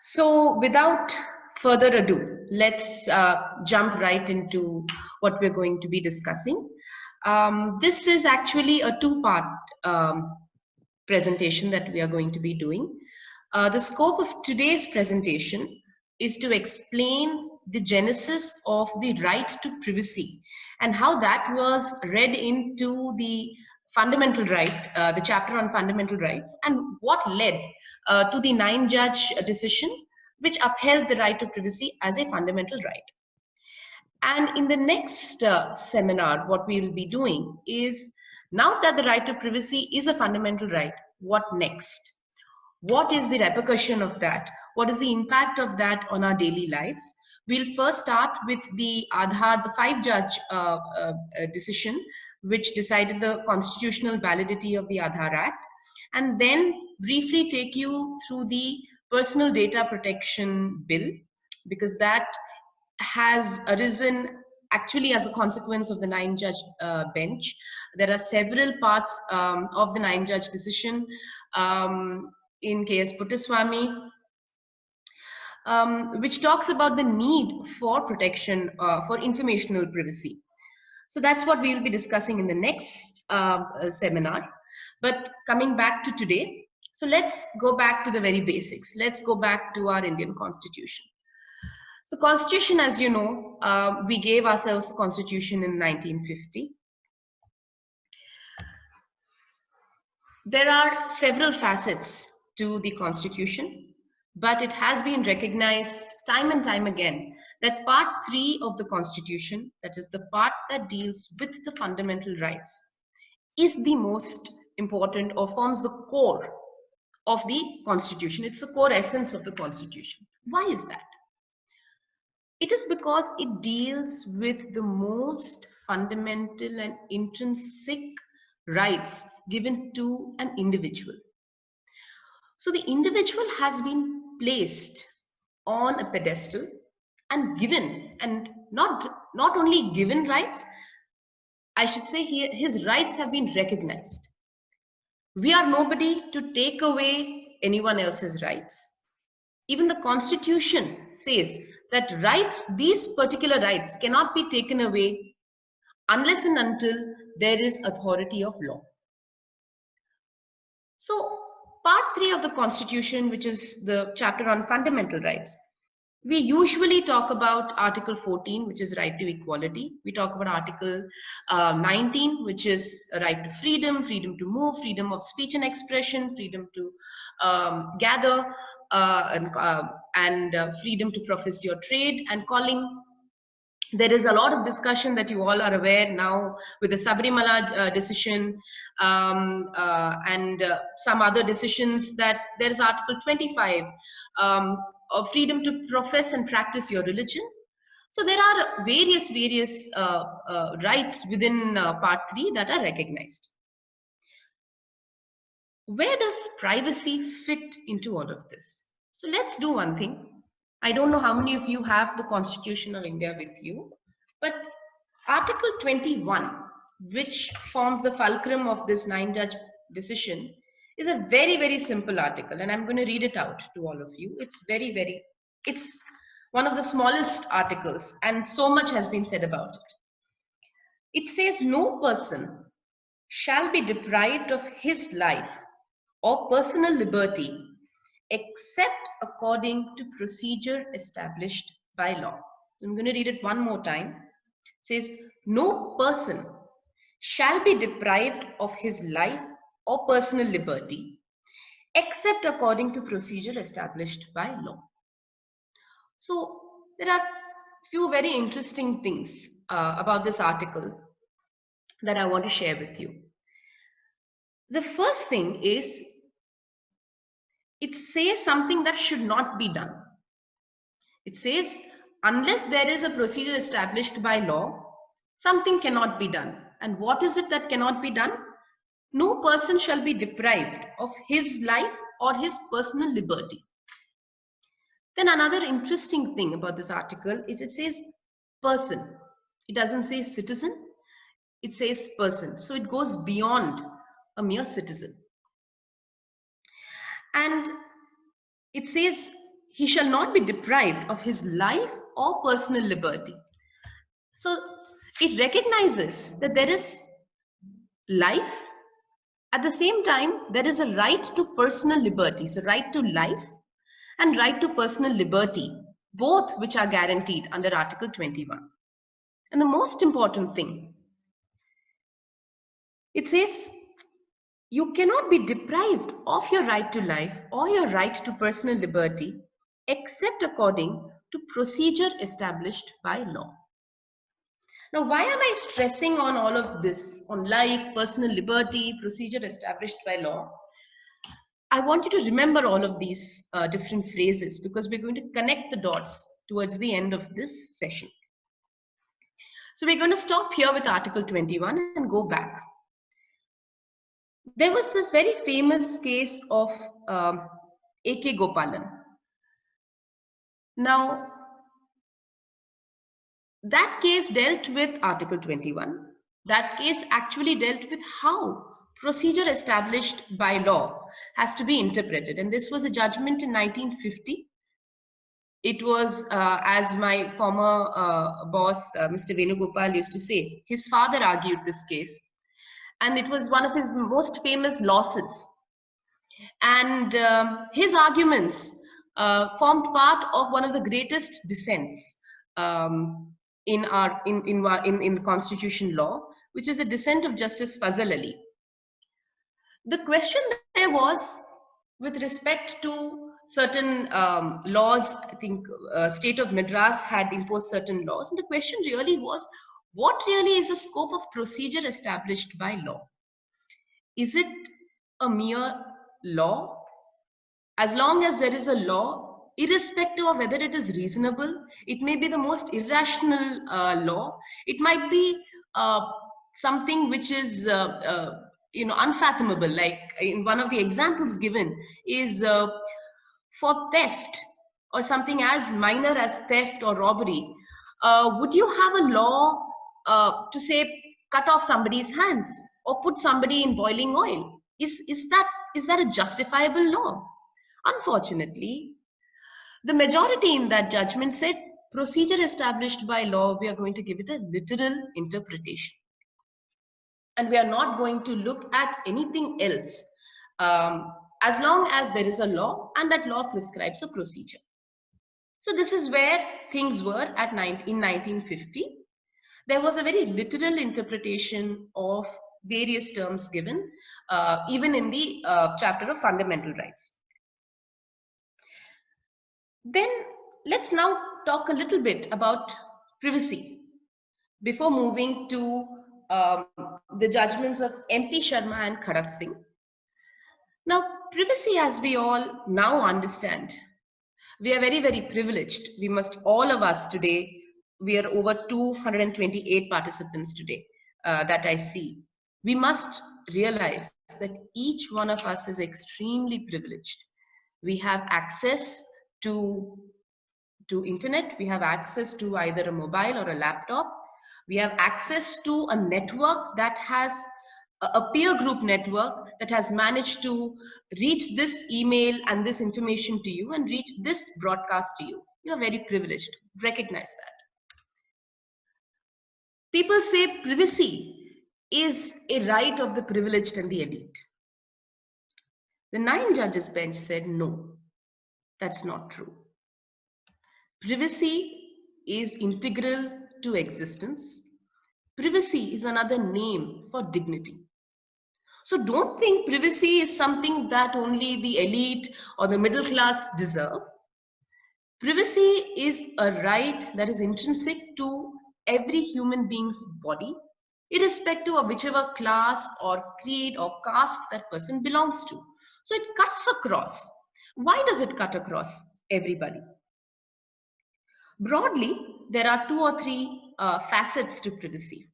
So without further ado, let's jump right into what we're going to be discussing. This is actually a two-part um, presentation that we are going to be doing. The scope of today's presentation is to explain the genesis of the right to privacy and how that was read into the fundamental right, the chapter on fundamental rights, and what led to the 9-judge decision which upheld the right to privacy as a fundamental right. And in the next seminar, what we will be doing is, now that the right to privacy is a fundamental right, what next? What is the repercussion of that? What is the impact of that on our daily lives? We'll first start with the Aadhaar, the 5-judge decision, which decided the constitutional validity of the Aadhaar Act, and then briefly take you through the Personal Data Protection Bill, because that has arisen actually as a consequence of the 9-judge bench. There are several parts of the 9-judge decision in KS Puttaswamy, which talks about the need for protection for informational privacy. So that's what we will be discussing in the next seminar. But coming back to today, so let's go back to the very basics. Let's go back to our Indian Constitution. So Constitution, as you know, we gave ourselves a Constitution in 1950. There are several facets to the Constitution, but it has been recognized time and time again that Part 3 of the Constitution, that is the part that deals with the fundamental rights, is the most important or forms the core of the Constitution. It's the core essence of the Constitution. Why is that? It is because it deals with the most fundamental and intrinsic rights given to an individual. So the individual has been placed on a pedestal and given, and not only given rights, I should say his rights have been recognized. We are nobody to take away anyone else's rights. Even the Constitution says that rights, these particular rights, cannot be taken away unless and until there is authority of law. So Part 3 of the Constitution, which is the chapter on fundamental rights, we usually talk about Article 14, which is right to equality. We talk about Article 19, which is a right to freedom, freedom to move, freedom of speech and expression, freedom to gather, and freedom to profess your trade and calling. There is a lot of discussion that you all are aware now with the Sabarimala decision and some other decisions, that there is Article 25, of freedom to profess and practice your religion. So there are various rights within Part 3 that are recognized. Where does privacy fit into all of this? So let's do one thing. I don't know how many of you have the Constitution of India with you, but Article 21, which formed the fulcrum of this 9-judge decision, is a very simple article, and I'm going to read it out to all of you. It's it's one of the smallest articles, and so much has been said about it. It says, no person shall be deprived of his life or personal liberty except according to procedure established by law. So I'm going to read it one more time. It says, no person shall be deprived of his life or personal liberty except according to procedure established by law. So there are few very interesting things about this article that I want to share with you. The first thing is, it says something that should not be done. It says, unless there is a procedure established by law, something cannot be done. And what is it that cannot be done? No person shall be deprived of his life or his personal liberty. Then another interesting thing about this article is it says person. It doesn't say citizen, it says person. So it goes beyond a mere citizen. And it says he shall not be deprived of his life or personal liberty. So it recognizes that there is life. At the same time, there is a right to personal liberty. So right to life and right to personal liberty, both which are guaranteed under Article 21. And the most important thing, it says you cannot be deprived of your right to life or your right to personal liberty except according to procedure established by law. Now, why am I stressing on all of this, on life, personal liberty, procedure established by law? I want you to remember all of these different phrases because we're going to connect the dots towards the end of this session. So we're going to stop here with Article 21 and go back. There was this very famous case of A.K. Gopalan. Now, that case dealt with Article 21. That case actually dealt with how procedure established by law has to be interpreted. And this was a judgment in 1950. It was, as my former boss, Mr. Venugopal used to say, his father argued this case. And it was one of his most famous losses. And his arguments formed part of one of the greatest dissents in constitution law, which is the dissent of Justice Fazal Ali. The question there was with respect to certain laws. I think state of Madras had imposed certain laws, and the question really was, what really is the scope of procedure established by law? Is it a mere law? As long as there is a law, irrespective of whether it is reasonable, it may be the most irrational law. It might be something which is unfathomable. Like in one of the examples given is for theft or something as minor as theft or robbery. Would you have a law to say cut off somebody's hands or put somebody in boiling oil? Is that a justifiable law? Unfortunately, the majority in that judgment said procedure established by law, we are going to give it a literal interpretation. And we are not going to look at anything else as long as there is a law and that law prescribes a procedure. So this is where things were in 1950. There was a very literal interpretation of various terms given, even in the chapter of fundamental rights. Then let's now talk a little bit about privacy before moving to the judgments of MP Sharma and Kharak Singh. Now, privacy, as we all now understand, we are very, very privileged. We must, all of us today, we are over 228 participants today that I see. We must realize that each one of us is extremely privileged. We have access to internet. We have access to either a mobile or a laptop. We have access to a network that has a peer group network that has managed to reach this email and this information to you and reach this broadcast to you. You are very privileged. Recognize that. People say privacy is a right of the privileged and the elite. The 9 judges bench said no, that's not true. Privacy is integral to existence. Privacy is another name for dignity. So don't think privacy is something that only the elite or the middle class deserve. Privacy is a right that is intrinsic to every human being's body, irrespective of whichever class or creed or caste that person belongs to. So it cuts across. Why does it cut across everybody? Broadly, there are 2 or 3 facets to privacy.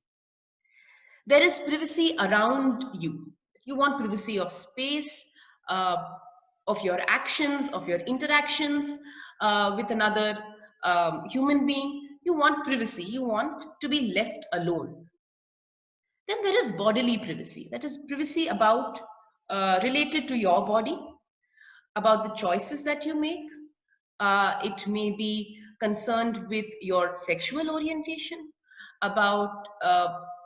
There is privacy around you. You want privacy of space, of your actions, of your interactions with another human being. You want privacy. You want to be left alone. Then there is bodily privacy. That is privacy about related to your body, about the choices that you make, It may be concerned with your sexual orientation, about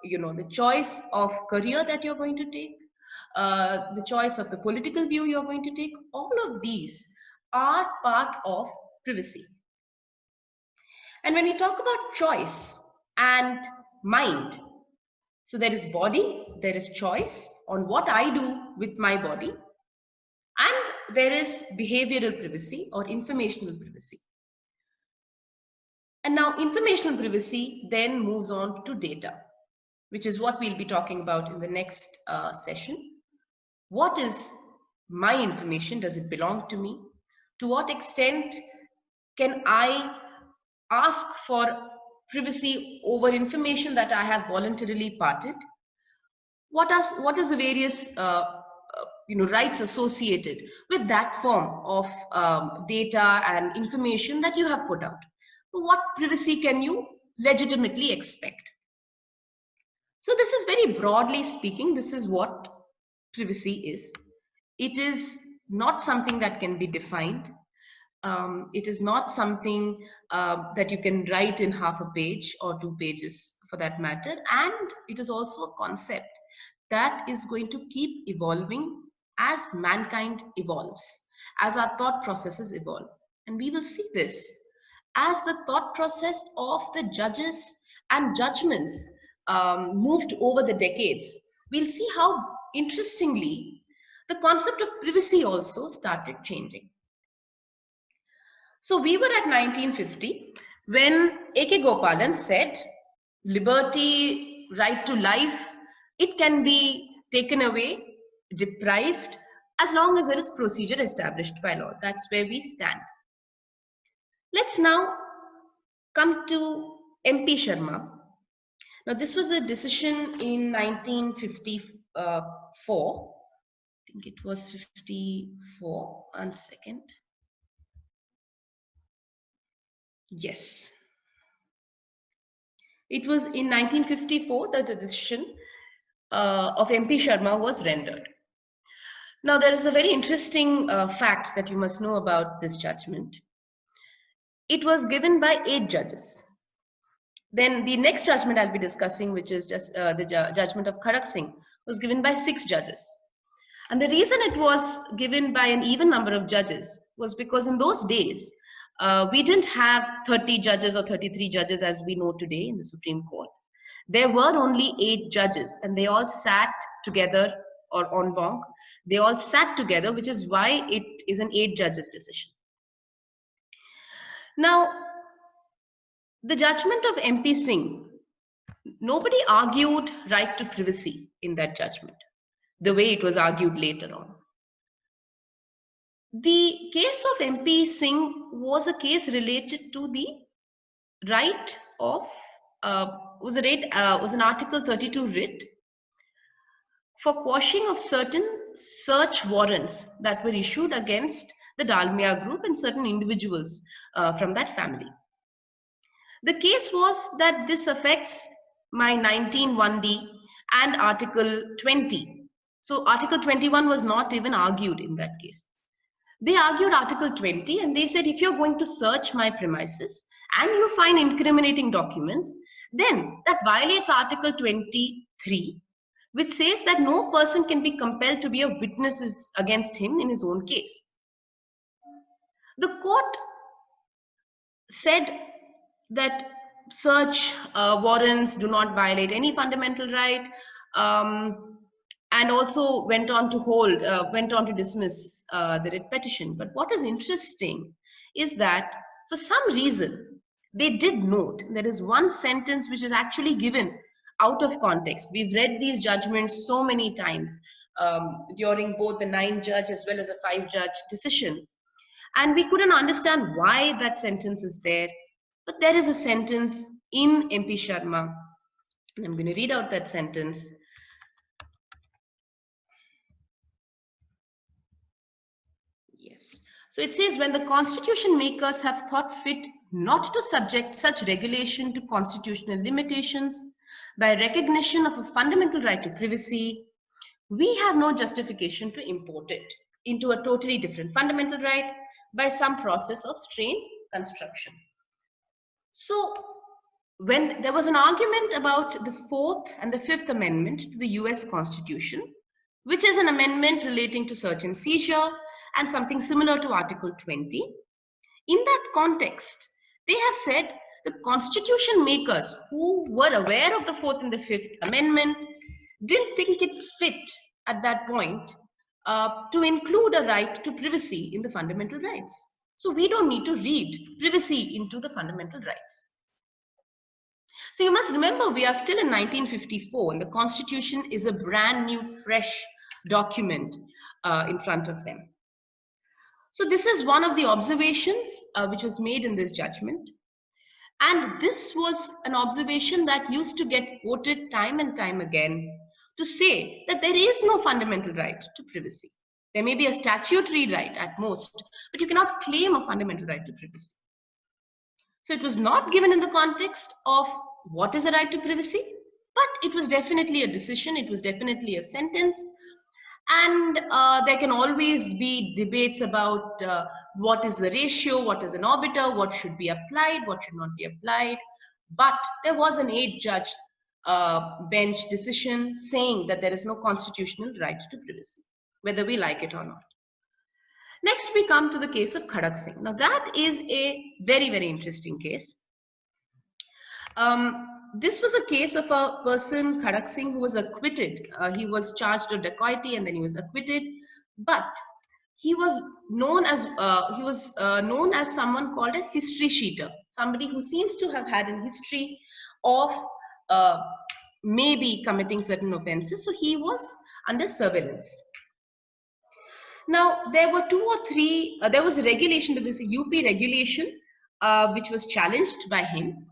the choice of career that you're going to take, the choice of the political view you're going to take. All of these are part of privacy. And when we talk about choice and mind, so there is body, there is choice on what I do with my body, and there is behavioral privacy or informational privacy. And now informational privacy then moves on to data, which is what we'll be talking about in the next session. What is my information? Does it belong to me? To what extent can I ask for privacy over information that I have voluntarily parted? What is the various rights associated with that form of data and information that you have put out? What privacy can you legitimately expect? So this is very broadly speaking, this is what privacy is. It is not something that can be defined. It is not something that you can write in half a page or 2 pages for that matter. And it is also a concept that is going to keep evolving as mankind evolves, as our thought processes evolve. And we will see this as the thought process of the judges and judgments moved over the decades. We'll see how, interestingly, the concept of privacy also started changing. So we were at 1950 when A.K. Gopalan said, liberty, right to life, it can be taken away, deprived, as long as there is procedure established by law. That's where we stand. Let's now come to MP Sharma. Now, this was a decision in 1954. I think it was 54. 1 second. Yes. It was in 1954 that the decision of MP Sharma was rendered. Now, there is a very interesting fact that you must know about this judgment. It was given by 8 judges. Then the next judgment I'll be discussing, which is just the judgment of Khadak Singh, was given by 6 judges. And the reason it was given by an even number of judges was because in those days, we didn't have 30 judges or 33 judges as we know today in the Supreme Court. There were only 8 judges, and they all sat together, or en banc. They all sat together, which is why it is an 8 judges decision. Now, the judgment of MP Singh, nobody argued right to privacy in that judgment, the way it was argued later on. The case of MP Singh was a case related to the right of, was an Article 32 writ for quashing of certain search warrants that were issued against the Dalmia group and certain individuals from that family. The case was that this affects my 19(1)(d) and Article 20. So Article 21 was not even argued in that case. They argued Article 20, and they said, if you're going to search my premises and you find incriminating documents, then that violates Article 23, which says that no person can be compelled to be a witness against him in his own case. The court said that search warrants do not violate any fundamental right, and also went on to dismiss the writ petition. But what is interesting is that for some reason they did note there is one sentence which is actually given out of context. We've read these judgments so many times during both the 9-judge as well as a 5-judge decision, and we couldn't understand why that sentence is there. But there is a sentence in MP Sharma, and I'm going to read out that sentence. Yes. So it says, when the constitution makers have thought fit not to subject such regulation to constitutional limitations by recognition of a fundamental right to privacy, we have no justification to import it. into a totally different fundamental right by some process of strain construction. So when there was an argument about the Fourth and the Fifth Amendment to the US Constitution, which is an amendment relating to search and seizure and something similar to Article 20, in that context, they have said the constitution makers who were aware of the Fourth and the Fifth Amendment didn't think it fit at that point to include a right to privacy in the fundamental rights. So we don't need to read privacy into the fundamental rights. So you must remember, we are still in 1954 and the Constitution is a brand new, fresh document in front of them. So this is one of the observations which was made in this judgment. And this was an observation that used to get quoted time and time again to say that there is no fundamental right to privacy. There may be a statutory right at most, but you cannot claim a fundamental right to privacy. So it was not given in the context of what is a right to privacy, but it was definitely a decision, it was definitely a sentence. And there can always be debates about what is the ratio, what is an arbiter, what should be applied, what should not be applied. But there was an 8-judge bench decision saying that there is no constitutional right to privacy, whether we like it or not. Next, we come to the case of Khadak Singh. Now, that is a very, very interesting case. This was a case of a person, Khadak Singh, who was acquitted. He was charged of dacoity and then he was acquitted. But he was known as someone called a history sheeter, somebody who seems to have had a history of maybe committing certain offenses. So he was under surveillance. Now, there were 2 or 3, there was a regulation, there was a UP regulation which was challenged by him.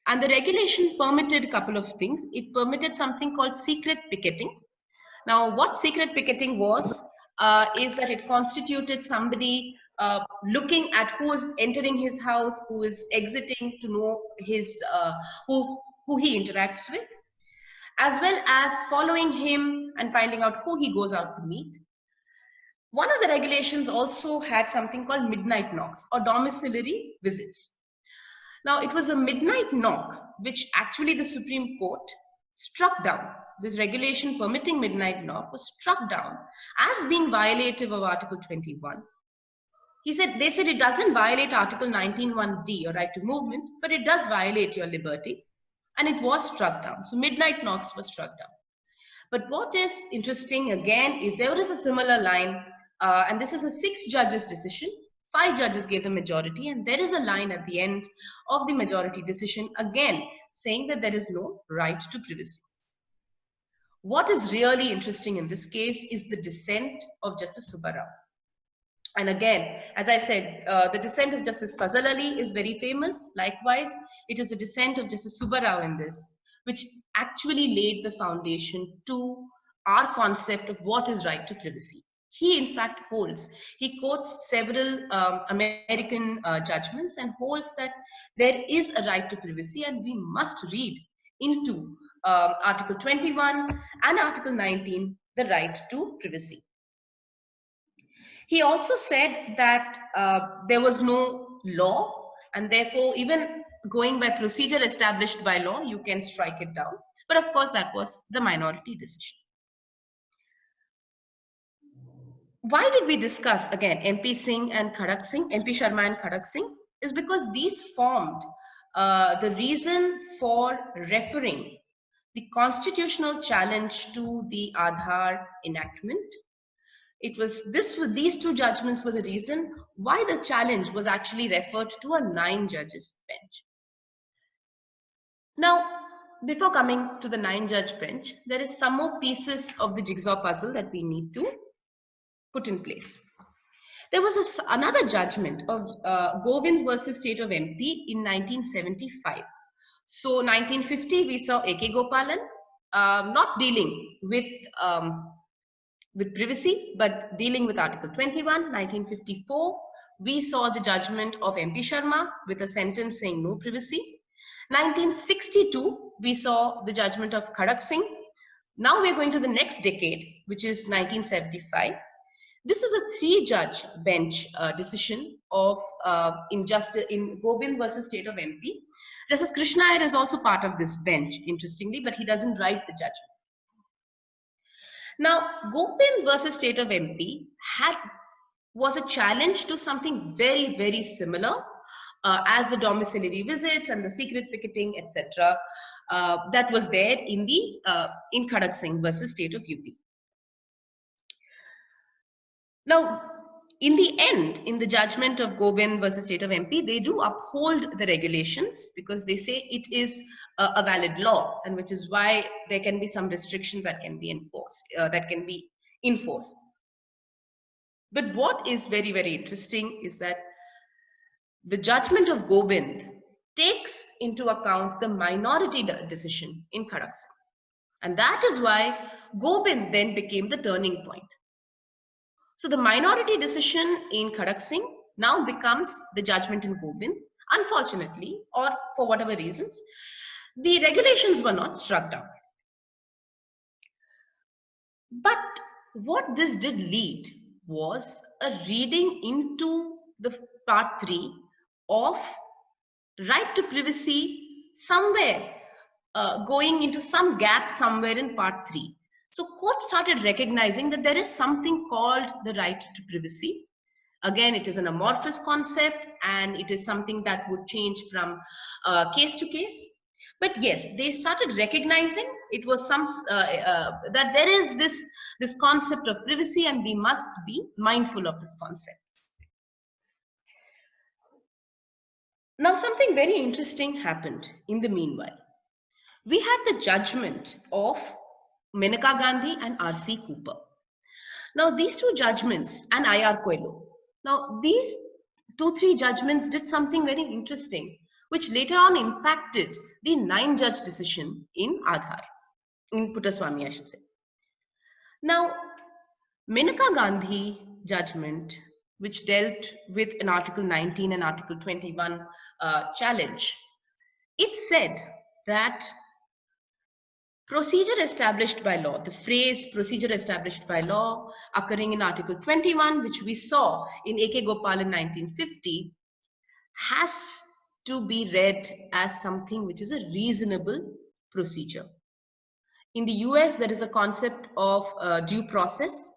And the regulation permitted a couple of things. It permitted something called secret picketing. Now, what secret picketing was, is that it constituted somebody looking at who is entering his house, who is exiting, to know his who he interacts with, as well as following him and finding out who he goes out to meet. One of the regulations also had something called midnight knocks or domiciliary visits. Now, it was the midnight knock which actually the Supreme Court struck down. This regulation permitting midnight knock was struck down as being violative of Article 21. They said it doesn't violate Article 19(1)(d, or right to movement, but it does violate your liberty, and it was struck down. So midnight knocks was struck down. But what is interesting again is there is a similar line, and this is a 6 judges decision. 5 judges gave the majority, and there is a line at the end of the majority decision again saying that there is no right to privacy. What is really interesting in this case is the dissent of Justice Subba Rao. And again, as I said, the dissent of Justice Fazal Ali is very famous. Likewise, it is the dissent of Justice Subba Rao in this, which actually laid the foundation to our concept of what is right to privacy. He, in fact, he quotes several American judgments and holds that there is a right to privacy, and we must read into Article 21 and Article 19 the right to privacy. He also said that there was no law, and therefore, even going by procedure established by law, you can strike it down. But of course, that was the minority decision. Why did we discuss, again, MP Singh and Khadak Singh, MP Sharma and Khadak Singh? Is because these formed the reason for referring the constitutional challenge to the Aadhaar enactment. These 2 judgments were the reason why the challenge was actually referred to a 9 judges bench. Now, before coming to the 9 judge bench, there is some more pieces of the jigsaw puzzle that we need to put in place. There was another judgment of Govind versus State of MP in 1975. So 1950, we saw A.K. Gopalan not dealing with privacy, but dealing with Article 21. 1954, we saw the judgment of MP Sharma with a sentence saying no privacy. 1962, we saw the judgment of Khadak Singh. Now we're going to the next decade, which is 1975. This is a 3-judge bench decision of in Gobind versus State of MP. Justice Krishna Iyer is also part of this bench, interestingly, but he doesn't write the judgment. Now, Gobind versus State of MP was a challenge to something very, very similar as the domiciliary visits and the secret picketing, etc. That was there in Khadak Singh versus State of UP. Now, in the end, in the judgment of Gobind versus State of MP, they do uphold the regulations because they say it is a valid law, and which is why there can be some restrictions that can be enforced, But what is very, very interesting is that the judgment of Gobind takes into account the minority decision in Khadak Singh. And that is why Gobind then became the turning point. So the minority decision in Khadak Singh now becomes the judgment in Gobind. Unfortunately, or for whatever reasons, the regulations were not struck down. But what this did lead was a reading into the part 3 of right to privacy somewhere, going into some gap somewhere in part 3. So courts started recognizing that there is something called the right to privacy. Again, it is an amorphous concept and it is something that would change from case to case. But yes, they started recognizing it was that there is this concept of privacy and we must be mindful of this concept. Now, something very interesting happened in the meanwhile. We had the judgment of Menaka Gandhi and R.C. Cooper. Now, these two judgments and I.R. Coelho. Now, these 2-3 judgments did something very interesting, which later on impacted the 9-judge decision in Aadhaar, in Puttaswamy, I should say. Now, Menaka Gandhi judgment, which dealt with an Article 19 and Article 21 challenge, it said that procedure established by law, the phrase procedure established by law occurring in Article 21, which we saw in A.K. Gopal in 1950, has to be read as something which is a reasonable procedure. In the US, there is a concept of due process,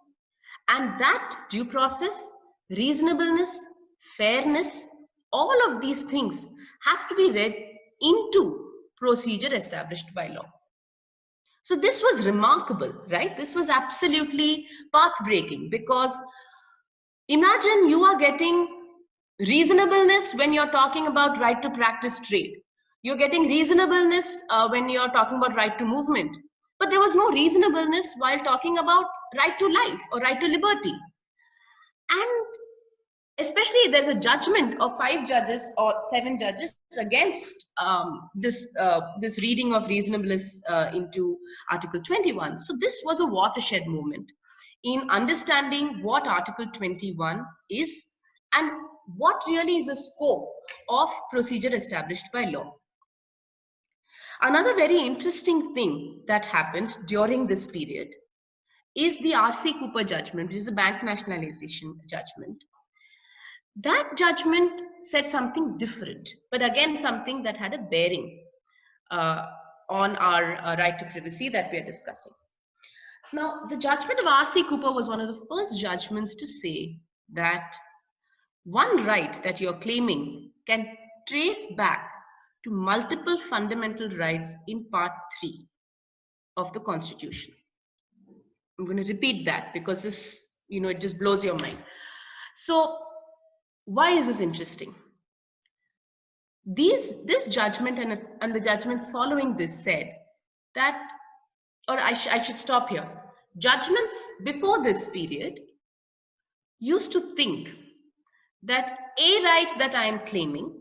and that due process, reasonableness, fairness, all of these things have to be read into procedure established by law. So this was remarkable, right? This was absolutely path-breaking because imagine you are getting reasonableness when you're talking about right to practice trade. You're getting reasonableness when you're talking about right to movement. But there was no reasonableness while talking about right to life or right to liberty. And especially there's a judgment of 5 judges or 7 judges against this reading of reasonableness into Article 21. So this was a watershed moment in understanding what Article 21 is and what really is the scope of procedure established by law. Another very interesting thing that happened during this period is the R.C. Cooper judgment, which is the bank nationalization judgment. That judgment said something different, but again, something that had a bearing on our right to privacy that we are discussing. Now, the judgment of R.C. Cooper was one of the first judgments to say that one right that you're claiming can trace back to multiple fundamental rights in Part 3 of the Constitution. I'm going to repeat that because this, it just blows your mind. So, why is this interesting? This judgment and the judgments following this said that, or I should stop here. Judgments before this period used to think that a right that I am claiming,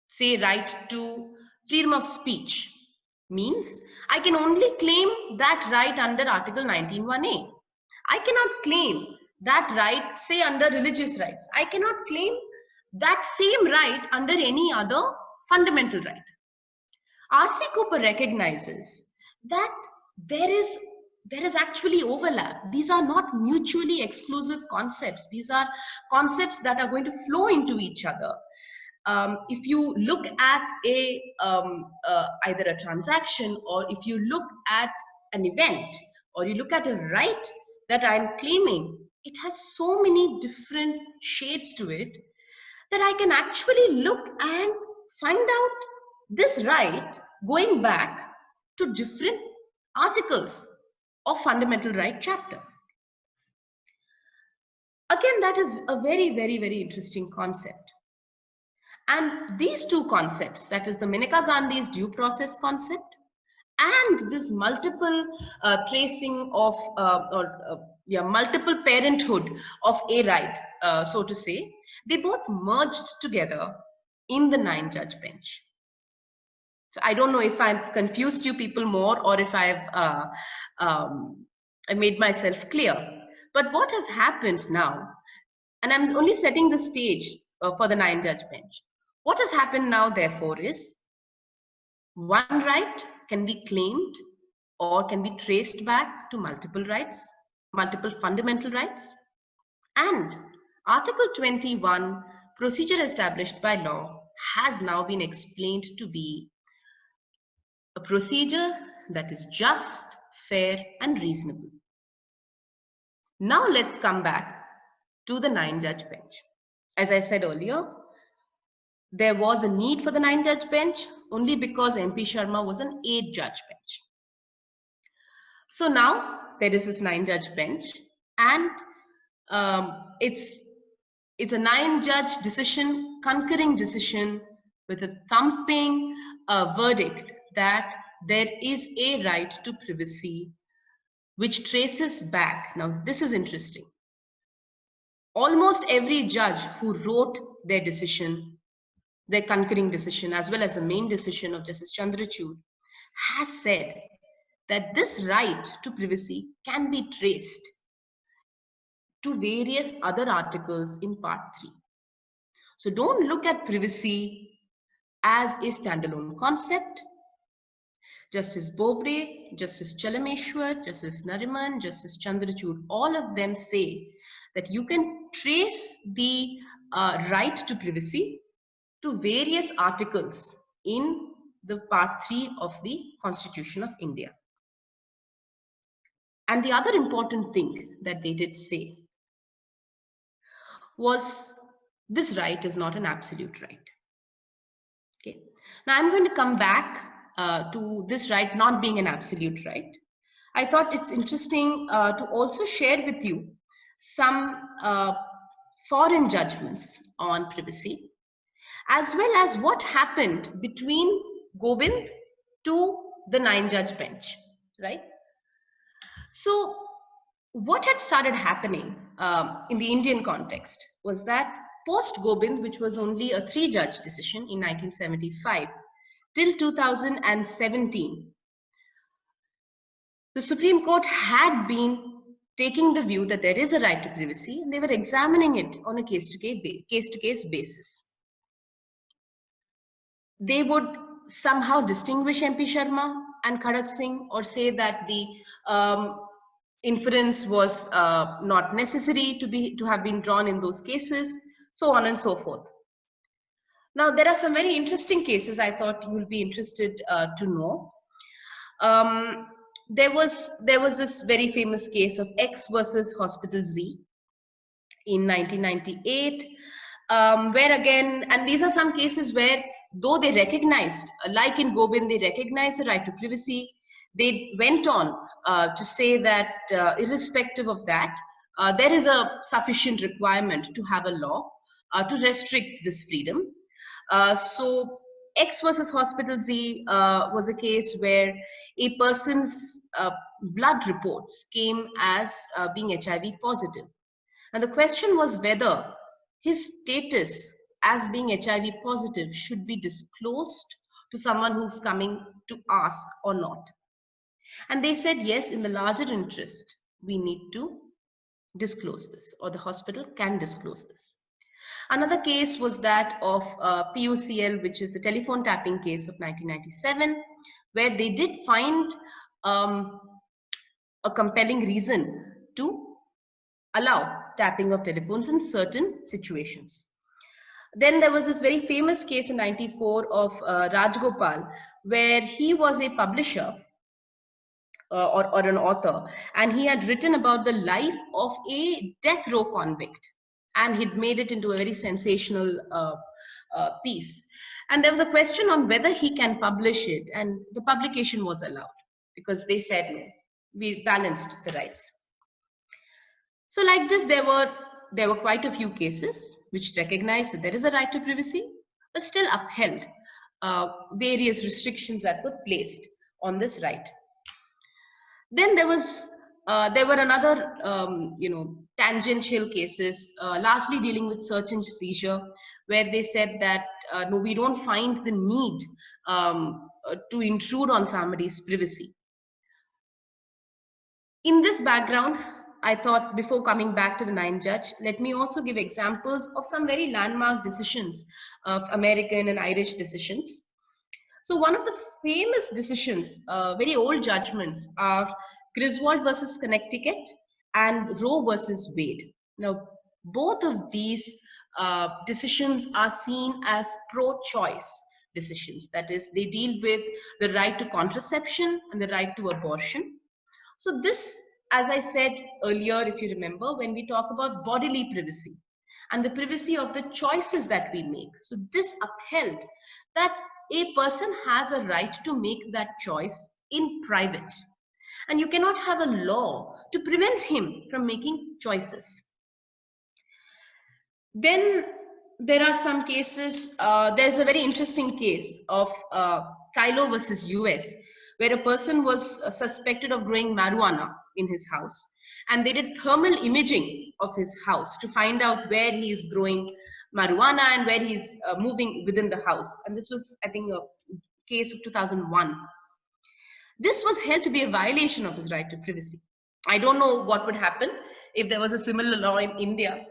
say right to freedom of speech, means I can only claim that right under Article 19(1)(a). I cannot claim that right, say, under religious rights. I cannot claim that same right under any other fundamental right. R.C. Cooper recognizes that there is there is actually overlap. These are not mutually exclusive concepts. These are concepts that are going to flow into each other. If you look at either a transaction, or if you look at an event, or you look at a right that I'm claiming, it has so many different shades to it that I can actually look and find out this right going back to different articles of fundamental right chapter. Again, that is a very, very, very interesting concept. And these two concepts, that is the Maneka Gandhi's due process concept and this multiple tracing of multiple parenthood of a right, so to say, they both merged together in the 9-judge bench. So I don't know if I've confused you people more, or if I made myself clear. But what has happened now, and I'm only setting the stage for the 9-judge bench. What has happened now, therefore, is one right can be claimed or can be traced back to multiple rights, multiple fundamental rights. And Article 21, procedure established by law, has now been explained to be a procedure that is just, fair, and reasonable. Now let's come back to the 9-judge bench. As I said earlier, there was a need for the 9-judge bench only because MP Sharma was an 8-judge bench. So now there is this 9-judge bench, and it's a 9-judge decision, concurring decision, with a thumping verdict that there is a right to privacy which traces back. Now this is interesting. Almost every judge who wrote their decision, their concurring decision, as well as the main decision of Justice Chandrachud, has said that this right to privacy can be traced to various other articles in Part 3. So don't look at privacy as a standalone concept. Justice Bobde, Justice Chalameshwar, Justice Nariman, Justice Chandrachud, all of them say that you can trace the right to privacy to various articles in the Part 3 of the Constitution of India. And the other important thing that they did say was this right is not an absolute right. Okay. Now I'm going to come back to this right not being an absolute right. I thought it's interesting to also share with you some foreign judgments on privacy, as well as what happened between Gobind to the 9-judge bench, right? So what had started happening in the Indian context was that post Gobind, which was only a 3-judge decision in 1975, till 2017, the Supreme Court had been taking the view that there is a right to privacy, and they were examining it on a case-to-case basis. They would somehow distinguish MP Sharma and Khadak Singh, or say that the inference was not necessary to have been drawn in those cases, so on and so forth. Now, there are some very interesting cases I thought you will be interested to know. There was this very famous case of X versus Hospital Z in 1998, where again, and these are some cases where, though they recognized, like in Gobind, they recognized the right to privacy, they went on to say that irrespective of that, there is a sufficient requirement to have a law to restrict this freedom. So X versus Hospital Z was a case where a person's blood reports came as being HIV positive. And the question was whether his status as being HIV positive should be disclosed to someone who's coming to ask or not. And they said, yes, in the larger interest, we need to disclose this, or the hospital can disclose this. Another case was that of PUCL, which is the telephone tapping case of 1997, where they did find a a compelling reason to allow tapping of telephones in certain situations. Then there was this very famous case in 94 of Rajgopal, where he was a publisher or an author, and he had written about the life of a death row convict, and he'd made it into a very sensational piece. And there was a question on whether he can publish it, and the publication was allowed because they said no, we balanced the rights. So like this, there were quite a few cases which recognized that there is a right to privacy, but still upheld various restrictions that were placed on this right. Then there were another tangential cases, largely dealing with search and seizure, where they said that no, we don't find the need to intrude on somebody's privacy. In this background, I thought before coming back to the 9 judge, let me also give examples of some very landmark decisions of American and Irish decisions. So one of the famous decisions, very old judgments, are Griswold versus Connecticut and Roe versus Wade. Now, both of these decisions are seen as pro-choice decisions. That is, they deal with the right to contraception and the right to abortion. So this, as I said earlier, if you remember, when we talk about bodily privacy and the privacy of the choices that we make. So this upheld that a person has a right to make that choice in private. And you cannot have a law to prevent him from making choices. Then there are some cases, there's a very interesting case of Kylo versus US, where a person was suspected of growing marijuana in his house. And they did thermal imaging of his house to find out where he is growing marijuana and where he's moving within the house. And this was, I think, a case of 2001. This was held to be a violation of his right to privacy. I don't know what would happen if there was a similar law in India.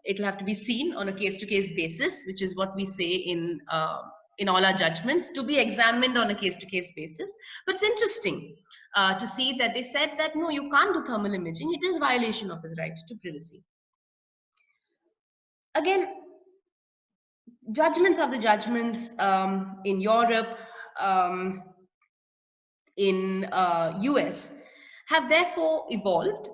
It'll have to be seen on a case-to-case basis, which is what we say in all our judgments, to be examined on a case-to-case basis. But it's interesting to see that they said that, no, you can't do thermal imaging. It is a violation of his right to privacy. Again, judgments of the judgments in Europe, in US, have therefore evolved.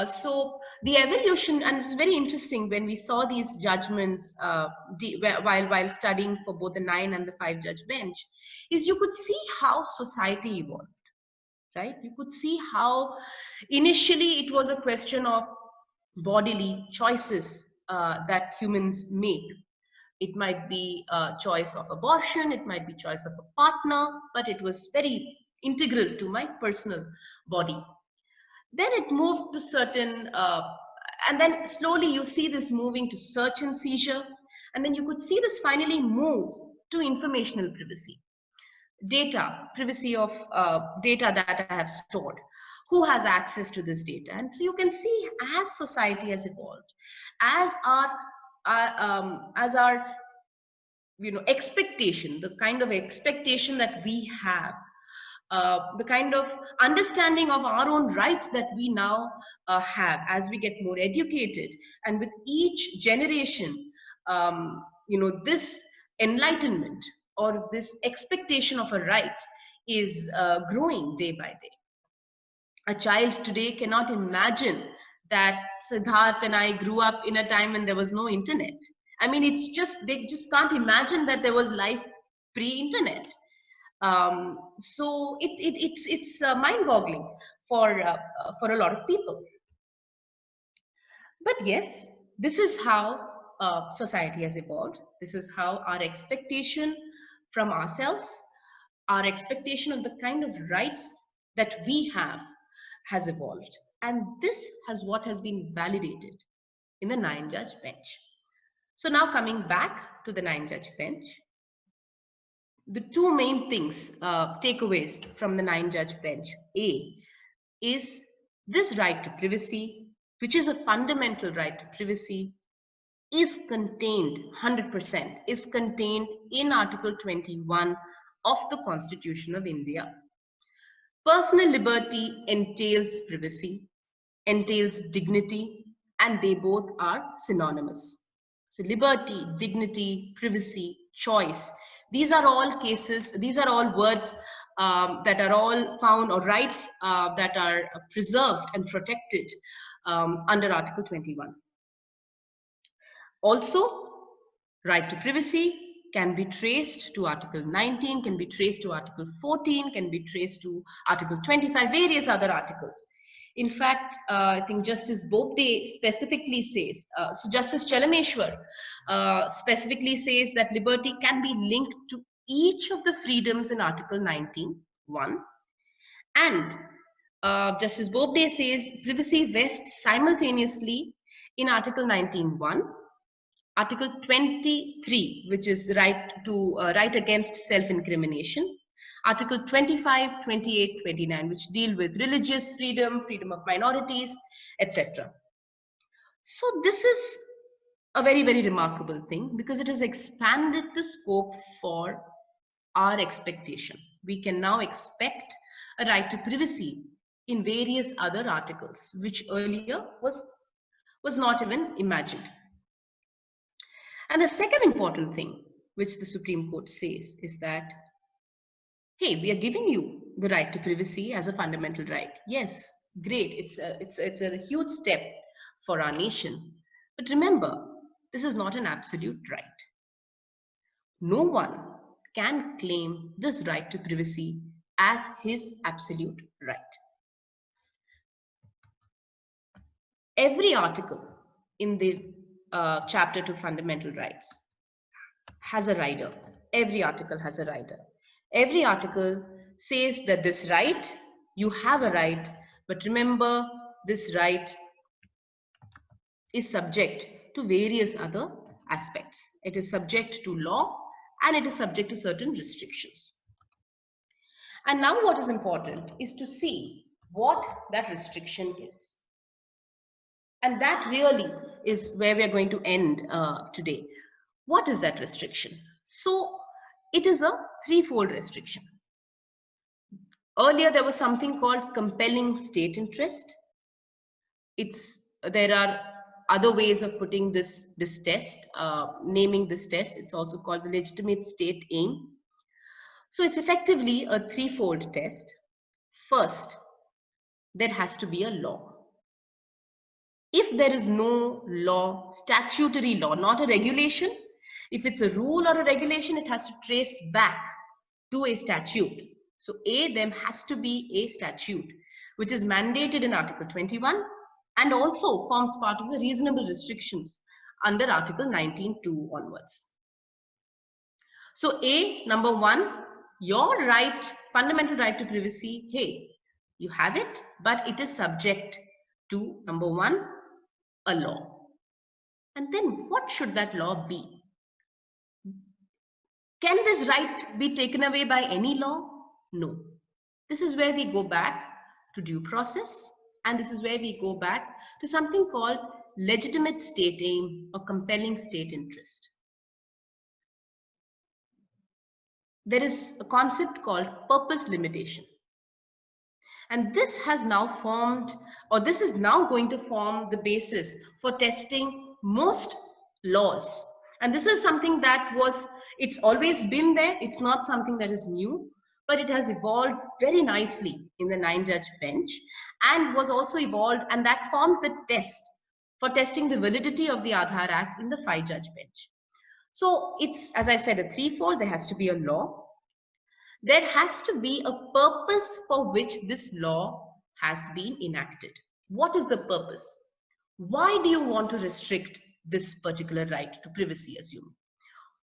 So the evolution, and it's very interesting when we saw these judgments while studying for both the 9 and the 5 judge bench, is you could see how society evolved, right? You could see how initially it was a question of bodily choices that humans make. It might be a choice of abortion, it might be choice of a partner, but it was very integral to my personal body. Then it moved to certain, and then slowly you see this moving to search and seizure, and then you could see this finally move to informational privacy. Data, privacy of data that I have stored. Who has access to this data? And so you can see as society has evolved, as our expectation, the kind of expectation that we have, the kind of understanding of our own rights that we now have as we get more educated, and with each generation, this enlightenment or this expectation of a right is growing day by day. A child today cannot imagine that Siddharth and I grew up in a time when there was no internet. I mean, it's just, they just can't imagine that there was life pre-internet. So it's mind-boggling for a lot of people. But yes, this is how society has evolved. This is how our expectation from ourselves, our expectation of the kind of rights that we have has evolved. And this has what has been validated in the 9 judge bench. So now coming back to the 9 judge bench, the 2 main things, takeaways from the 9 judge bench. A is this right to privacy, which is a fundamental right to privacy, is contained 100%, is contained in Article 21 of the Constitution of India. Personal liberty entails privacy, entails dignity, and they both are synonymous. So liberty, dignity, privacy, choice, these are all cases, these are all words that are all found, or rights that are preserved and protected under Article 21. Also, right to privacy can be traced to Article 19, can be traced to Article 14, can be traced to Article 25, various other articles. In fact, I think Justice Bobde specifically says, so Justice Chalameshwar specifically says that liberty can be linked to each of the freedoms in Article 19(1). And Justice Bobde says privacy vests simultaneously in Article 19(1), Article 23, which is right to right against self-incrimination, Article 25, 28, 29, which deal with religious freedom, freedom of minorities, etc. So this is a very, very remarkable thing because it has expanded the scope for our expectation. We can now expect a right to privacy in various other articles, which earlier was not even imagined. And the second important thing which the Supreme Court says is that, hey, we are giving you the right to privacy as a fundamental right. Yes, great. It's a huge step for our nation. But remember, this is not an absolute right. No one can claim this right to privacy as his absolute right. Every article in the chapter to fundamental rights has a rider. Every article has a rider. Every article says that this right, you have a right, but remember this right is subject to various other aspects. It is subject to law and it is subject to certain restrictions. And now what is important is to see what that restriction is. And that really is where we are going to end today. What is that restriction? So it is a threefold restriction. Earlier, there was something called compelling state interest. There are other ways of putting this test, naming this test. It's also called the legitimate state aim. So it's effectively a threefold test. First, there has to be a law. If there is no law, statutory law, not a regulation, if it's a rule or a regulation, it has to trace back to a statute. So there has to be a statute which is mandated in Article 21 and also forms part of the reasonable restrictions under Article 19(2) onwards. So number one, your right, fundamental right to privacy, hey, you have it, but it is subject to, number one, a law. And then what should that law be? Can this right be taken away by any law? No. This is where we go back to due process, and this is where we go back to something called legitimate state aim or compelling state interest. There is a concept called purpose limitation. And this has now formed, or this is now going to form the basis for testing most laws. And this is something that it's always been there. It's not something that is new, but it has evolved very nicely in the 9-judge bench and was also evolved, and that formed the test for testing the validity of the Aadhaar Act in the 5-judge bench. So it's, as I said, a threefold. There has to be a law. There has to be a purpose for which this law has been enacted. What is the purpose? Why do you want to restrict this particular right to privacy, assume?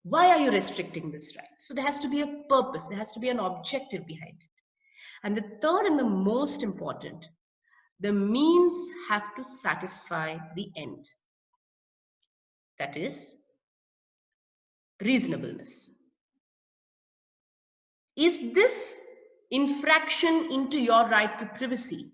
Why are you restricting this right? So there has to be a purpose. There has to be an objective behind it. And the third and the most important, the means have to satisfy the end. That is reasonableness. Is this infraction into your right to privacy,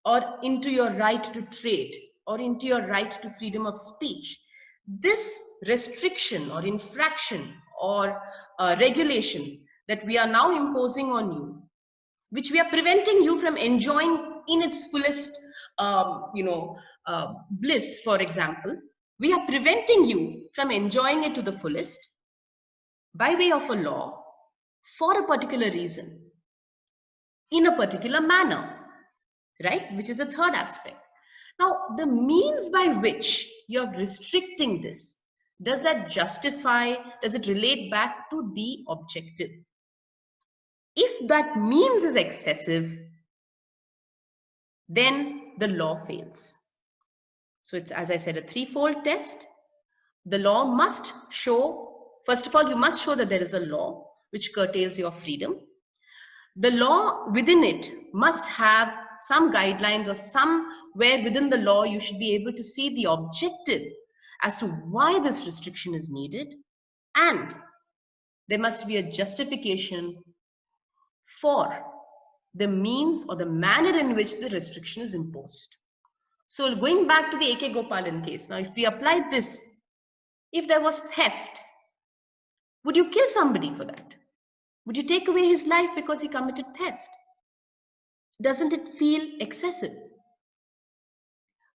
or into your right to trade, or into your right to freedom of speech? This restriction or infraction or regulation that we are now imposing on you, which we are preventing you from enjoying in its fullest, bliss, for example, we are preventing you from enjoying it to the fullest by way of a law for a particular reason, in a particular manner, right? Which is a third aspect. Now, the means by which you're restricting this, does that justify, does it relate back to the objective? If that means is excessive, then the law fails. So it's, as I said, a threefold test. The law must show, first of all, you must show that there is a law which curtails your freedom. The law within it must have some guidelines, or somewhere within the law you should be able to see the objective as to why this restriction is needed, and there must be a justification for the means or the manner in which the restriction is imposed. So going back to the A.K. Gopalan case, now if we apply this, if there was theft, would you kill somebody for that? Would you take away his life because he committed theft? Doesn't it feel excessive?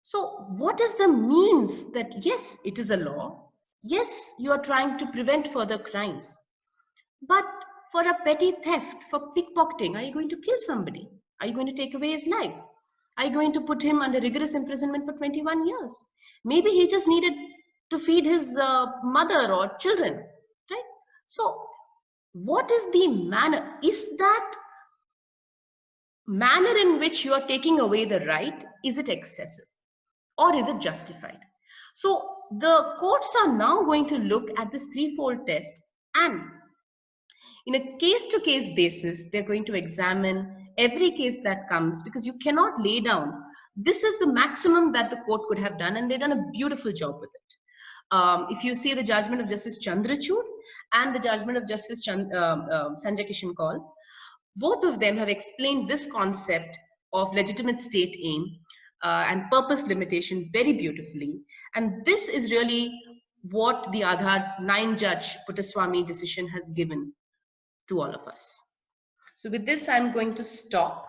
So what is the means that, yes, it is a law. Yes, you are trying to prevent further crimes. But for a petty theft, for pickpocketing, are you going to kill somebody? Are you going to take away his life? Are you going to put him under rigorous imprisonment for 21 years? Maybe he just needed to feed his mother or children, right? So what is the manner? Is that manner in which you are taking away the right, is it excessive or is it justified? So the courts are now going to look at this threefold test, and in a case-to-case basis, they're going to examine every case that comes, because you cannot lay down, this is the maximum that the court could have done, and they've done a beautiful job with it. If you see the judgment of Justice Chandrachud and the judgment of Justice Sanjay Kishan Kaul, both of them have explained this concept of legitimate state aim and purpose limitation very beautifully. And this is really what the Aadhaar 9-judge Puttaswamy decision has given to all of us. So with this, I'm going to stop.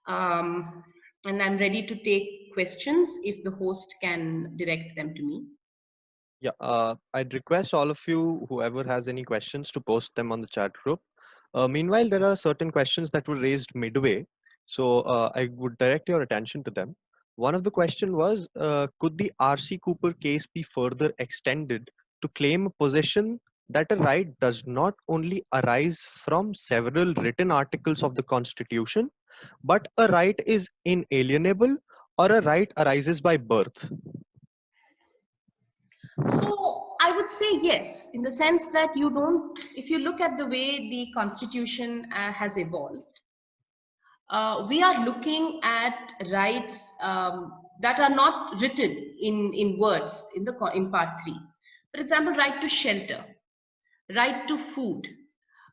And I'm ready to take questions if the host can direct them to me. Yeah, I'd request all of you, whoever has any questions, to post them on the chat group. Meanwhile, there are certain questions that were raised midway, so I would direct your attention to them. One of the question was, could the R.C. Cooper case be further extended to claim a position that a right does not only arise from several written articles of the Constitution, but a right is inalienable, or a right arises by birth? So I would say yes, in the sense that you don't, if you look at the way the Constitution has evolved, we are looking at rights that are not written in words in part 3. For example, right to shelter, right to food,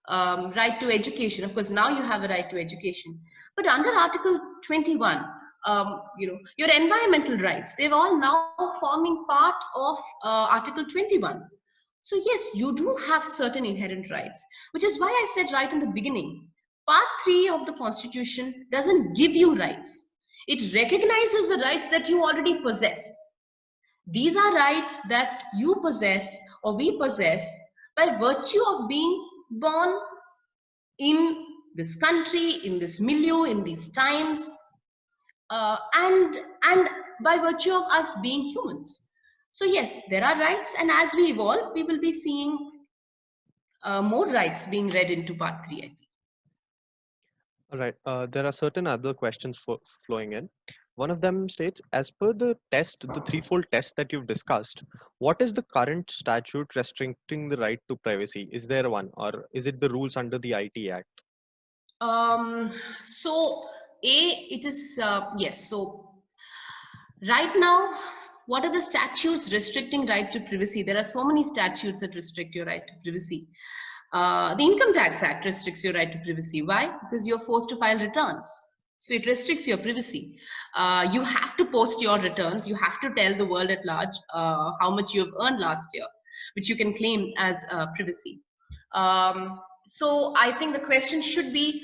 right to education. Of course, now you have a right to education. But under Article 21, your environmental rights, they're all now forming part of Article 21. So yes, you do have certain inherent rights, which is why I said right in the beginning, Part 3 of the Constitution doesn't give you rights. It recognizes the rights that you already possess. These are rights that you possess or we possess by virtue of being born in this country, in this milieu, in these times, and by virtue of us being humans. So yes, there are rights, and as we evolve, we will be seeing more rights being read into Part 3, I feel. All right. There are certain other questions flowing in. One of them states, as per the test, the threefold test that you've discussed, what is the current statute restricting the right to privacy? Is there one, or is it the rules under the IT Act? So it is, yes. So right now, what are the statutes restricting right to privacy? There are so many statutes that restrict your right to privacy. The Income Tax Act restricts your right to privacy. Why? Because you're forced to file returns. So it restricts your privacy. You have to post your returns. You have to tell the world at large how much you have earned last year, which you can claim as privacy. So I think the question should be,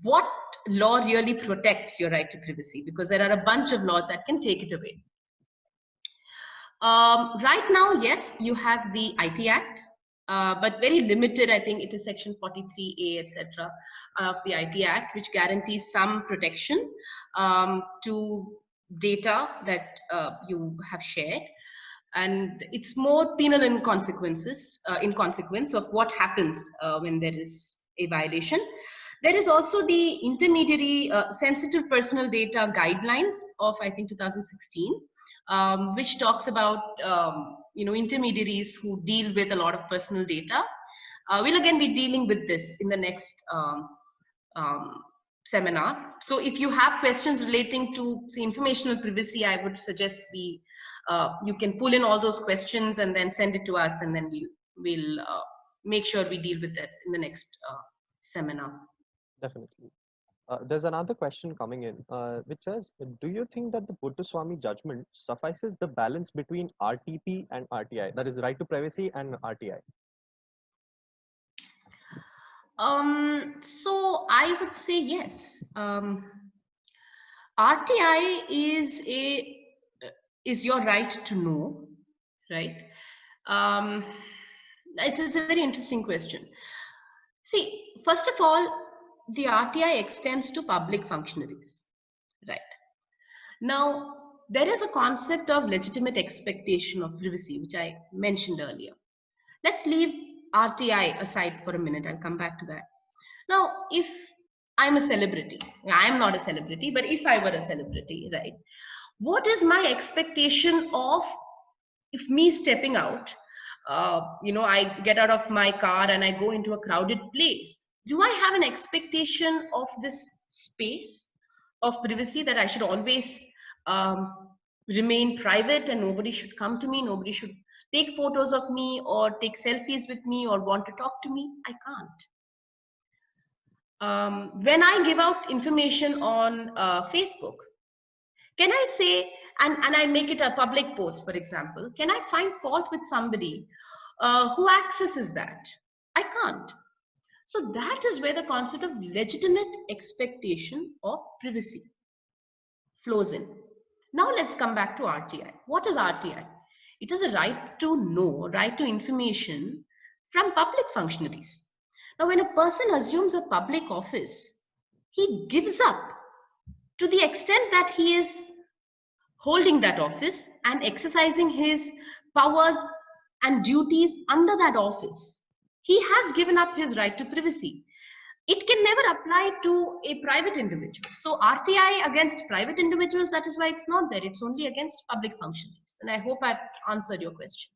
what law really protects your right to privacy, because there are a bunch of laws that can take it away. Right now, yes, you have the IT Act, but very limited. I think it is Section 43A, etc., of the IT Act, which guarantees some protection to data that you have shared, and it's more penal in consequences, in consequence of what happens when there is a violation. There is also the intermediary sensitive personal data guidelines of, I think, 2016, which talks about intermediaries who deal with a lot of personal data. We'll again be dealing with this in the next um, seminar. So if you have questions relating to, say, informational privacy, I would suggest you can pull in all those questions and then send it to us, and then we'll make sure we deal with that in the next seminar. Definitely. There's another question coming in, which says, do you think that the Puttaswamy judgment suffices the balance between RTP and RTI, that is right to privacy, and RTI? So I would say yes. RTI is your right to know, right? Um, it's a very interesting question. See, first of all, the RTI extends to public functionaries, right? Now, there is a concept of legitimate expectation of privacy, which I mentioned earlier. Let's leave RTI aside for a minute. I'll come back to that. Now, if I'm a celebrity, I'm not a celebrity, but if I were a celebrity, right? What is my expectation of, if me stepping out, I get out of my car and I go into a crowded place? Do I have an expectation of this space of privacy, that I should always remain private and nobody should come to me, nobody should take photos of me or take selfies with me or want to talk to me? I can't. When I give out information on Facebook, can I say, and I make it a public post, for example, can I find fault with somebody who accesses that? I can't. So that is where the concept of legitimate expectation of privacy flows in. Now let's come back to RTI. What is RTI? It is a right to know, right to information from public functionaries. Now, when a person assumes a public office, he gives up, to the extent that he is holding that office and exercising his powers and duties under that office. He has given up his right to privacy. It can never apply to a private individual. So RTI against private individuals, that is why it's not there. It's only against public functionaries. And I hope I've answered your question.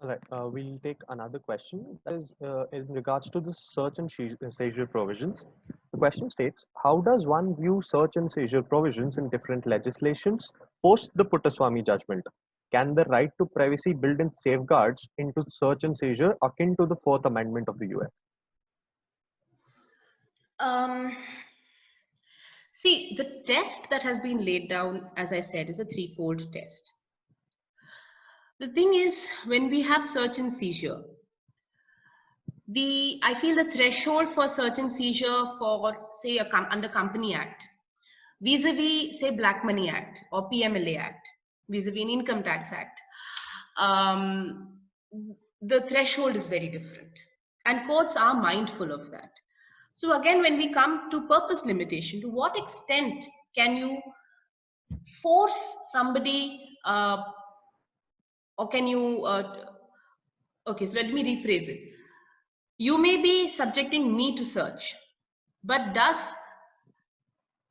All right, we'll take another question. That is in regards to the search and seizure provisions. The question states, how does one view search and seizure provisions in different legislations post the Puttaswamy judgment? Can the right to privacy build in safeguards into search and seizure akin to the Fourth Amendment of the US? See, the test that has been laid down, as I said, is a threefold test. The thing is, when we have search and seizure, I feel the threshold for search and seizure for, say, under Company Act, vis-a-vis, say, Black Money Act or PMLA Act, vis-a-vis an Income Tax Act, the threshold is very different. And courts are mindful of that. So again, when we come to purpose limitation, to what extent can you force somebody or can you, okay, so let me rephrase it. You may be subjecting me to search, but does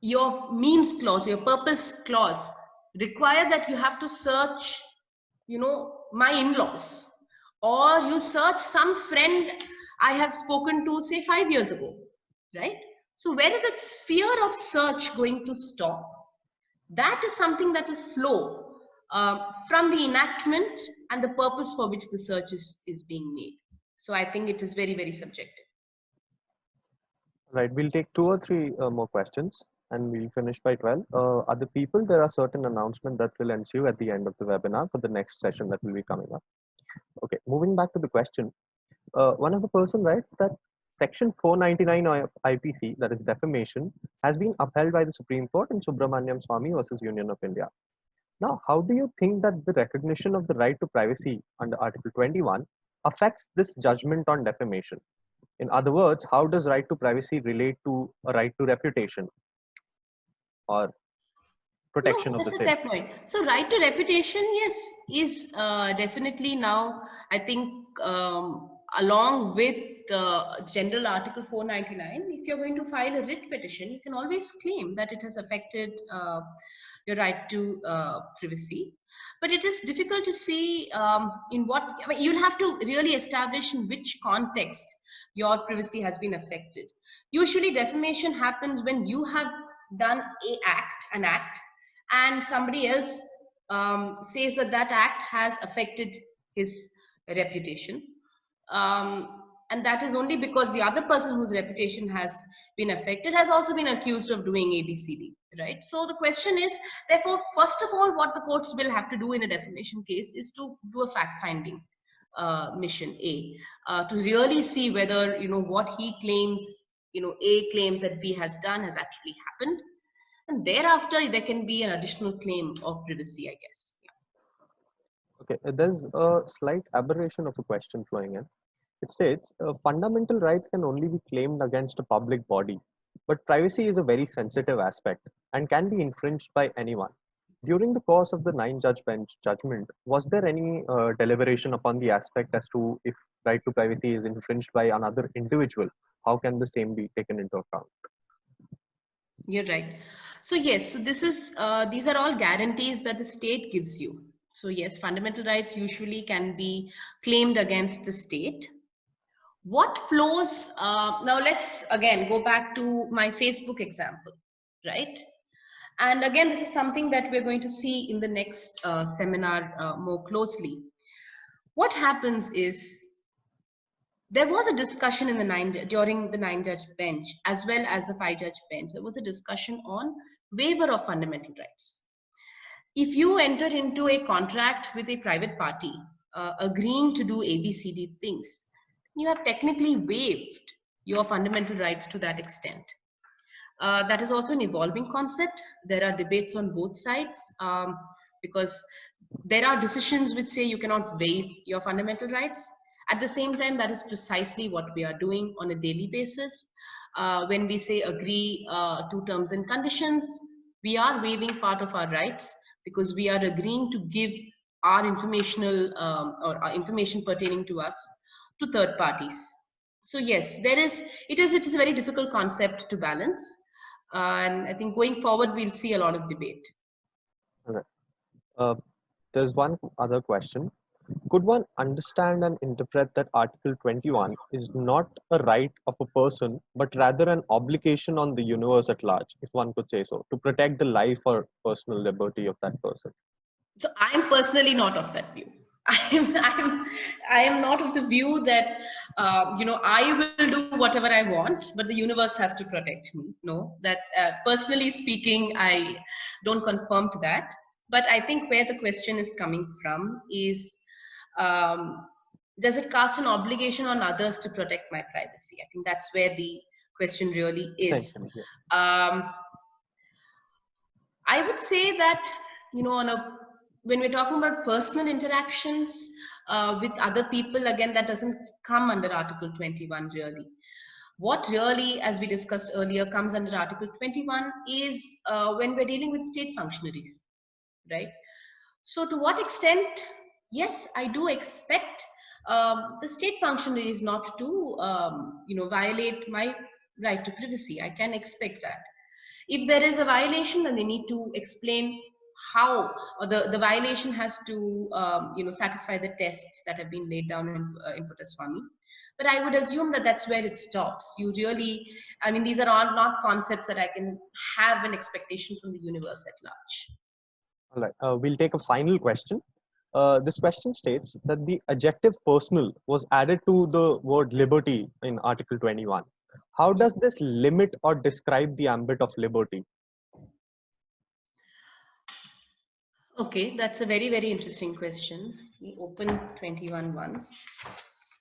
your means clause, your purpose clause require that you have to search, my in-laws, or you search some friend I have spoken to, say, 5 years ago, right? So where is that sphere of search going to stop? That is something that will flow from the enactment and the purpose for which the search is being made. So I think it is very, very subjective. Right, we'll take 2 or 3 more questions and we'll finish by 12. Other people, there are certain announcements that will ensue at the end of the webinar for the next session that will be coming up. Okay, moving back to the question. One of the person writes that Section 499 of IPC, that is defamation, has been upheld by the Supreme Court in Subramaniam Swamy versus Union of India. Now, how do you think that the recognition of the right to privacy under Article 21 affects this judgment on defamation? In other words, how does right to privacy relate to a right to reputation or protection No, of the that's a same? fair point. So, right to reputation, yes, is definitely now, I think, along with the general Article 499, if you're going to file a writ petition, you can always claim that it has affected your right to privacy. But it is difficult to see in what, I mean, you'll have to really establish in which context your privacy has been affected. Usually, defamation happens when you have done an act, and somebody else says that that act has affected his reputation. And that is only because the other person whose reputation has been affected has also been accused of doing ABCD, right? So the question is, therefore, first of all, what the courts will have to do in a defamation case is to do a fact-finding mission to really see whether, what he claims, A claims that B has done has actually happened. And thereafter, there can be an additional claim of privacy, I guess. Okay, there's a slight aberration of a question flowing in. It states fundamental rights can only be claimed against a public body, but privacy is a very sensitive aspect and can be infringed by anyone. During the course of the 9-judge bench judgment, was there any deliberation upon the aspect as to if right to privacy is infringed by another individual? How can the same be taken into account? You're right. So yes, so this is these are all guarantees that the state gives you. So yes, fundamental rights usually can be claimed against the state. What flows? Now let's again go back to my Facebook example, right? And again, this is something that we're going to see in the next seminar more closely. What happens is there was a discussion in the during the 9-judge bench as well as the 5-judge bench. There was a discussion on waiver of fundamental rights. If you enter into a contract with a private party agreeing to do ABCD things, you have technically waived your fundamental rights to that extent. That is also an evolving concept. There are debates on both sides because there are decisions which say you cannot waive your fundamental rights. At the same time, that is precisely what we are doing on a daily basis. When we say agree to terms and conditions, we are waiving part of our rights because we are agreeing to give our informational or our information pertaining to us to third parties. So yes, it is a very difficult concept to balance. And I think going forward, we'll see a lot of debate. Okay. There's one other question. Could one understand and interpret that Article 21 is not a right of a person, but rather an obligation on the universe at large, if one could say so, to protect the life or personal liberty of that person? So I'm personally not of that view. I am not of the view that I will do whatever I want, but the universe has to protect me. No, that's personally speaking, I don't confirm to that. But I think where the question is coming from is, does it cast an obligation on others to protect my privacy? I think that's where the question really is. Essentially, yeah. I would say that, when we're talking about personal interactions with other people, again, that doesn't come under Article 21 really. What really, as we discussed earlier, comes under Article 21 is when we're dealing with state functionaries, right? So to what extent, yes, I do expect the state functionaries not to, violate my right to privacy. I can expect that. If there is a violation, then they need to explain how, or the violation has to satisfy the tests that have been laid down in Puttaswamy. But I would assume that that's where it stops. You really, I mean, these are all not concepts that I can have an expectation from the universe at large. All right, we'll take a final question. This question states that the adjective personal was added to the word liberty in Article 21. How does this limit or describe the ambit of liberty? Okay, that's a very, very interesting question. We open 21 once.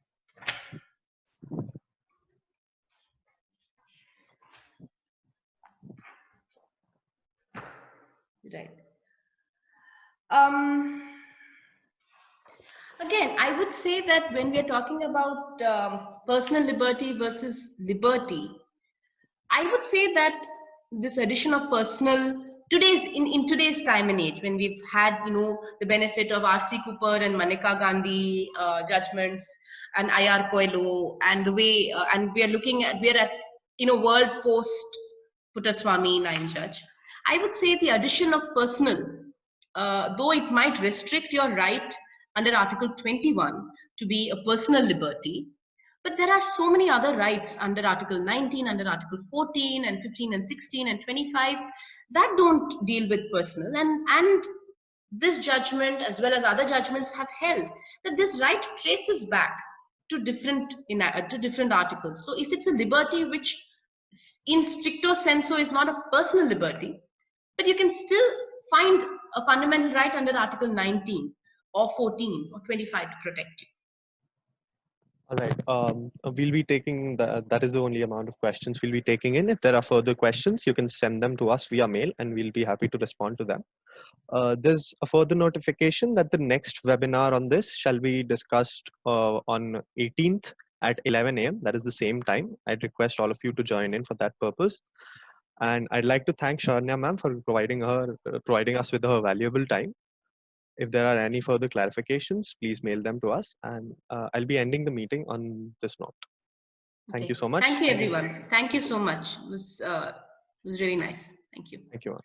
Right. Again, I would say that when we are talking about personal liberty versus liberty, I would say that this addition of personal in today's time and age, when we've had the benefit of R.C. Cooper and Maneka Gandhi judgments and I.R. Coelho, and the way and we're at world post Puttaswamy Nine Judge. I would say the addition of personal, though it might restrict your right under Article 21 to be a personal liberty, but there are so many other rights under Article 19, under Article 14 and 15 and 16 and 25 that don't deal with personal. And this judgment, as well as other judgments, have held that this right traces back to different articles. So if it's a liberty which in stricto sensu is not a personal liberty, but you can still find a fundamental right under Article 19 or 14 or 25 to protect you. All right. We'll be taking that is the only amount of questions we'll be taking in. If there are further questions, you can send them to us via mail and we'll be happy to respond to them. There's a further notification that the next webinar on this shall be discussed on 18th at 11 a.m. That is the same time. I'd request all of you to join in for that purpose. And I'd like to thank Sharanya ma'am for providing us with her valuable time. If there are any further clarifications, please mail them to us, and I'll be ending the meeting on this note. Thank you so much. Thank you, everyone. Thank you so much. It was really nice. Thank you. Thank you.